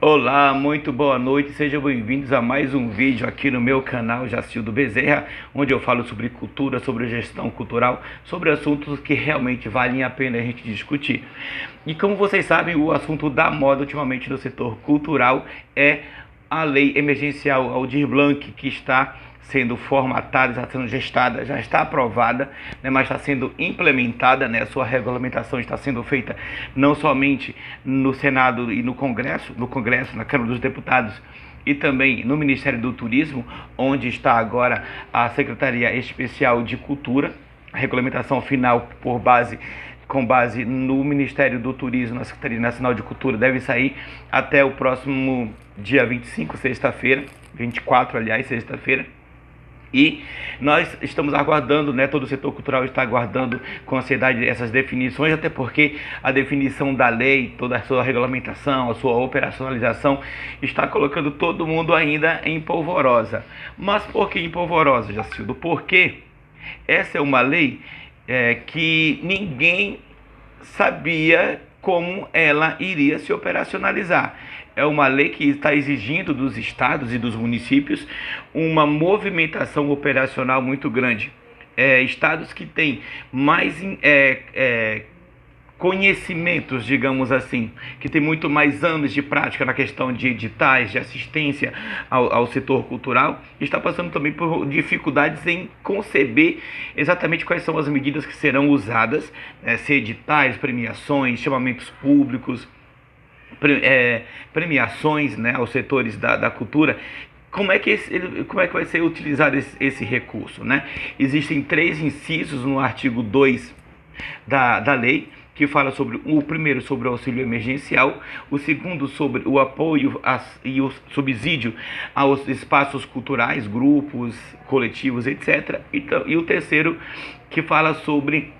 Olá, muito boa noite, sejam bem-vindos a mais um vídeo aqui no meu canal Jacildo Bezerra, onde eu falo sobre cultura, sobre gestão cultural, sobre assuntos que realmente valem a pena a gente discutir. E como vocês sabem, o assunto da moda ultimamente no setor cultural é a lei emergencial Aldir Blanc, que está sendo formatada, está sendo gestada, já está aprovada, né, mas está sendo implementada, né, a sua regulamentação está sendo feita não somente no Senado e no Congresso, na Câmara dos Deputados, e também no Ministério do Turismo, onde está agora a Secretaria Especial de Cultura. A regulamentação final com base no Ministério do Turismo, na Secretaria Nacional de Cultura, deve sair até o próximo dia 25, sexta-feira, 24, aliás, sexta-feira. E nós estamos aguardando, né, todo o setor cultural está aguardando com ansiedade essas definições, até porque a definição da lei, toda a sua regulamentação, a sua operacionalização, está colocando todo mundo ainda em polvorosa. Mas por que em polvorosa, Jacildo? Porque essa é uma lei que ninguém sabia como ela iria se operacionalizar. É uma lei que está exigindo dos estados e dos municípios uma movimentação operacional muito grande. Estados que têm mais conhecimentos, digamos assim, que tem muito mais anos de prática na questão de editais, de assistência ao setor cultural, está passando também por dificuldades em conceber exatamente quais são as medidas que serão usadas, se editais, premiações, chamamentos públicos, premiações, né, aos setores da cultura. Como é que vai ser utilizado esse recurso, né? Existem 3 incisos no artigo 2 da lei, que fala sobre o primeiro sobre o auxílio emergencial, o segundo sobre o apoio e o subsídio aos espaços culturais, grupos, coletivos, etc. E o terceiro que fala sobre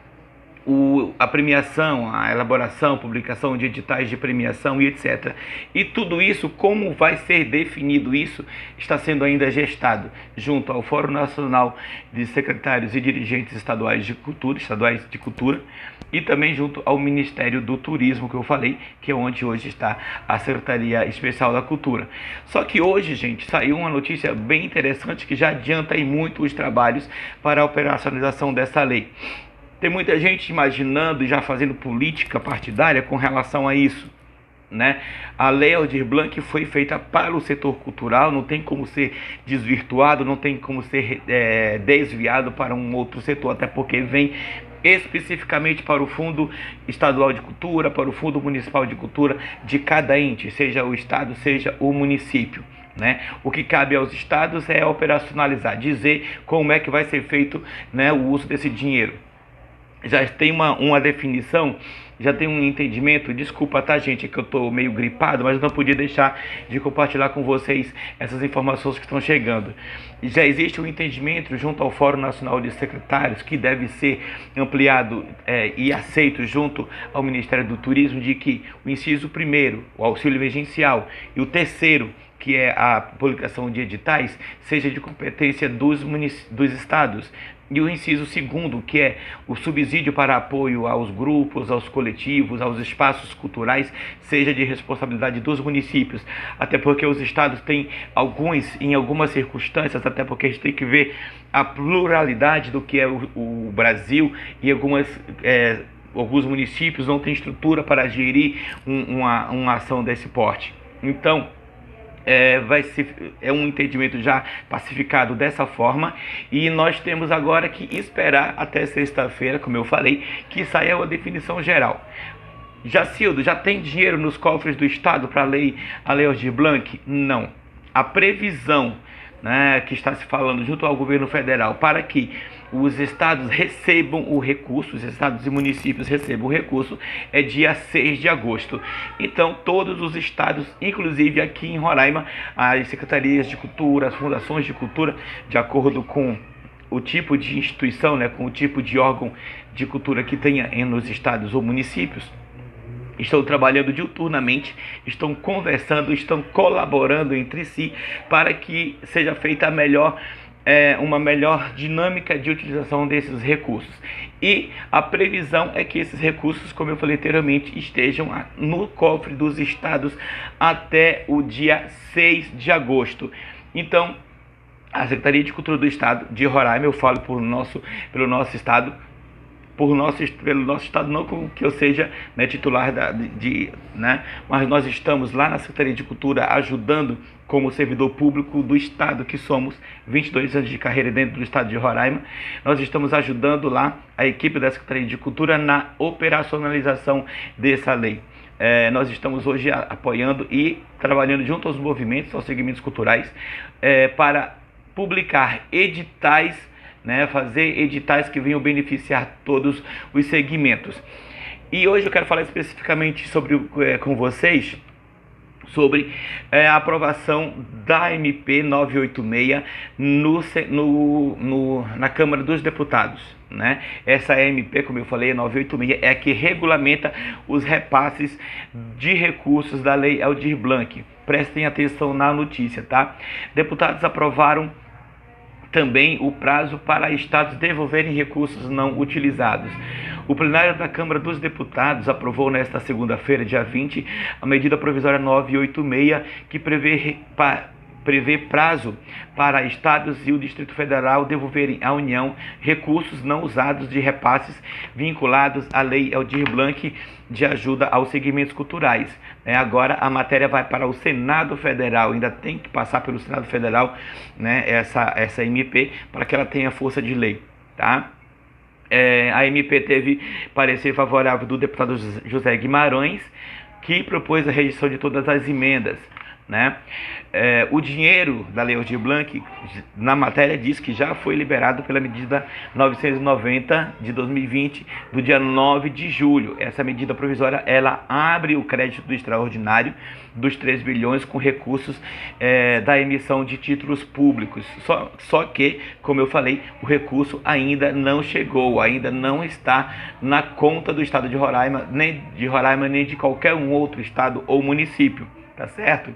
a premiação, a elaboração, publicação de editais de premiação e etc. E tudo isso, como vai ser definido isso, está sendo ainda gestado junto ao Fórum Nacional de Secretários e Dirigentes Estaduais de Cultura, e também junto ao Ministério do Turismo, que eu falei, que é onde hoje está a Secretaria Especial da Cultura. Só que hoje, gente, saiu uma notícia bem interessante que já adianta aí muito os trabalhos para a operacionalização dessa lei. Tem muita gente imaginando e já fazendo política partidária com relação a isso, né? A Lei Aldir Blanc foi feita para o setor cultural, não tem como ser desvirtuado, não tem como ser desviado para um outro setor, até porque vem especificamente para o Fundo Estadual de Cultura, para o Fundo Municipal de Cultura de cada ente, seja o estado, seja o município, né? O que cabe aos estados é operacionalizar, dizer como é que vai ser feito, né, o uso desse dinheiro. Já tem uma definição, já tem um entendimento. Desculpa, tá, gente, que eu tô meio gripado, mas eu não podia deixar de compartilhar com vocês essas informações que estão chegando. Já existe um entendimento junto ao Fórum Nacional de Secretários, que deve ser ampliado e aceito junto ao Ministério do Turismo, de que o inciso primeiro, o auxílio emergencial, e o terceiro, que é a publicação de editais, seja de competência dos estados. E o inciso segundo, que é o subsídio para apoio aos grupos, aos coletivos, aos espaços culturais, seja de responsabilidade dos municípios. Até porque os estados têm em algumas circunstâncias, até porque a gente tem que ver a pluralidade do que é o Brasil, e alguns municípios não têm estrutura para gerir uma ação desse porte. Então, é um entendimento já pacificado dessa forma, e nós temos agora que esperar até sexta-feira, como eu falei, que saia a definição geral. Jacildo, já tem dinheiro nos cofres do Estado para a lei Aldir Blanc? Não. A previsão, né, que está se falando junto ao governo federal para que os estados recebam o recurso, os estados e municípios recebam o recurso, é dia 6 de agosto. Então, todos os estados, inclusive aqui em Roraima, as secretarias de cultura, as fundações de cultura, de acordo com o tipo de instituição, né, com o tipo de órgão de cultura que tenha nos estados ou municípios, estão trabalhando diuturnamente, estão conversando, estão colaborando entre si para que seja feita a melhor uma melhor dinâmica de utilização desses recursos. E a previsão é que esses recursos, como eu falei anteriormente, estejam no cofre dos estados até o dia 6 de agosto. Então, a Secretaria de Cultura do Estado de Roraima, eu falo pelo nosso estado, pelo nosso estado, não que eu seja, né, titular né, mas nós estamos lá na Secretaria de Cultura ajudando como servidor público do estado que somos, 22 anos de carreira dentro do estado de Roraima. Nós estamos ajudando lá a equipe da Secretaria de Cultura na operacionalização dessa lei. Nós estamos hoje apoiando e trabalhando junto aos movimentos, aos segmentos culturais, para publicar editais, né, fazer editais que venham beneficiar todos os segmentos. E hoje eu quero falar especificamente com vocês sobre a aprovação da MP 986 na Câmara dos Deputados, né? Essa MP, como eu falei, 986, é a que regulamenta os repasses de recursos da Lei Aldir Blanc. Prestem atenção na notícia, tá? Deputados aprovaram também o prazo para estados devolverem recursos não utilizados. O plenário da Câmara dos Deputados aprovou nesta segunda-feira, dia 20, a medida provisória 986, que prevê prazo para estados e o Distrito Federal devolverem à União recursos não usados de repasses vinculados à Lei Aldir Blanc de ajuda aos segmentos culturais. Agora a matéria vai para o Senado Federal, ainda tem que passar pelo Senado Federal, né, essa MP, para que ela tenha força de lei, tá? A MP teve parecer favorável do deputado José Guimarães, que propôs a rejeição de todas as emendas, né? O dinheiro da Lei Aldir Blanc, na matéria, diz que já foi liberado pela medida 990 de 2020, do dia 9 de julho. Essa medida provisória, ela abre o crédito do extraordinário dos 3 bilhões com recursos da emissão de títulos públicos. Só que, como eu falei, o recurso ainda não chegou, ainda não está na conta do estado de Roraima, nem de qualquer um outro estado ou município, tá certo?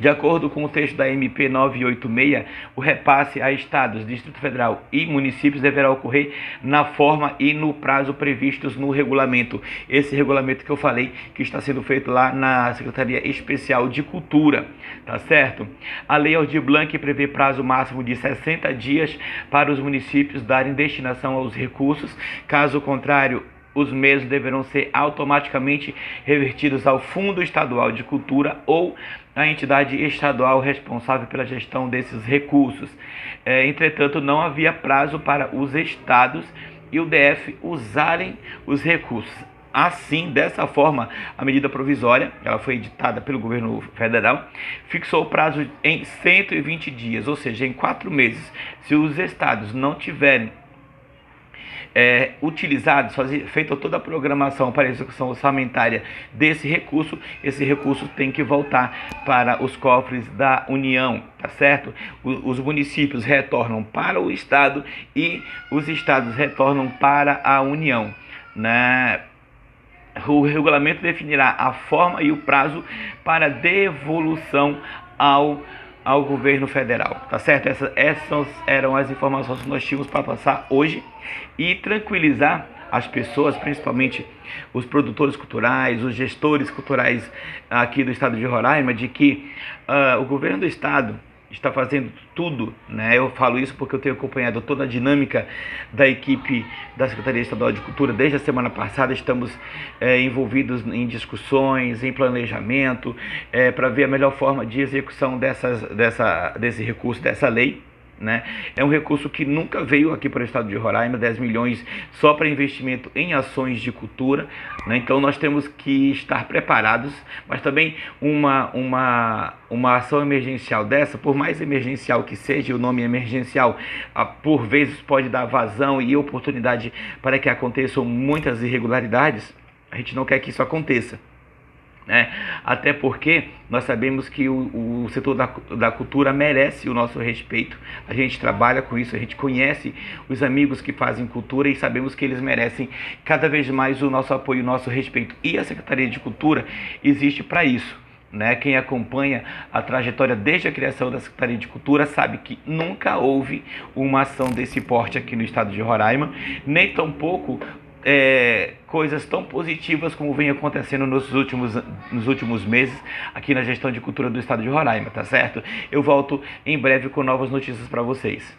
De acordo com o texto da MP 986, o repasse a estados, Distrito Federal e municípios deverá ocorrer na forma e no prazo previstos no regulamento. Esse regulamento que eu falei, que está sendo feito lá na Secretaria Especial de Cultura, tá certo? A Lei Aldir Blanc prevê prazo máximo de 60 dias para os municípios darem destinação aos recursos. Caso contrário, os mesmos deverão ser automaticamente revertidos ao Fundo Estadual de Cultura ou à entidade estadual responsável pela gestão desses recursos. Entretanto, não havia prazo para os estados e o DF usarem os recursos. Assim, dessa forma, a medida provisória, ela foi editada pelo governo federal, fixou o prazo em 120 dias, ou seja, em 4 meses. Se os estados não tiverem utilizados, feita toda a programação para a execução orçamentária desse recurso, esse recurso tem que voltar para os cofres da União, tá certo? Os municípios retornam para o estado e os estados retornam para a União, né? O regulamento definirá a forma e o prazo para devolução ao governo federal, tá certo? Essas eram as informações que nós tínhamos para passar hoje e tranquilizar as pessoas, principalmente os produtores culturais, os gestores culturais aqui do estado de Roraima, de que o governo do estado está fazendo tudo, né? Eu falo isso porque eu tenho acompanhado toda a dinâmica da equipe da Secretaria Estadual de Cultura. Desde a semana passada estamos envolvidos em discussões, em planejamento, para ver a melhor forma de execução desse recurso, dessa lei, né? É um recurso que nunca veio aqui para o estado de Roraima, 10 milhões só para investimento em ações de cultura, né? Então nós temos que estar preparados, mas também uma ação emergencial dessa, por mais emergencial que seja, o nome emergencial por vezes pode dar vazão e oportunidade para que aconteçam muitas irregularidades. A gente não quer que isso aconteça, né? Até porque nós sabemos que o setor da cultura merece o nosso respeito. A gente trabalha com isso, a gente conhece os amigos que fazem cultura e sabemos que eles merecem cada vez mais o nosso apoio, o nosso respeito. E a Secretaria de Cultura existe para isso. né? Quem acompanha a trajetória desde a criação da Secretaria de Cultura sabe que nunca houve uma ação desse porte aqui no estado de Roraima, nem tampouco coisas tão positivas como vem acontecendo nos últimos meses aqui na gestão de cultura do estado de Roraima, tá certo? Eu volto em breve com novas notícias para vocês.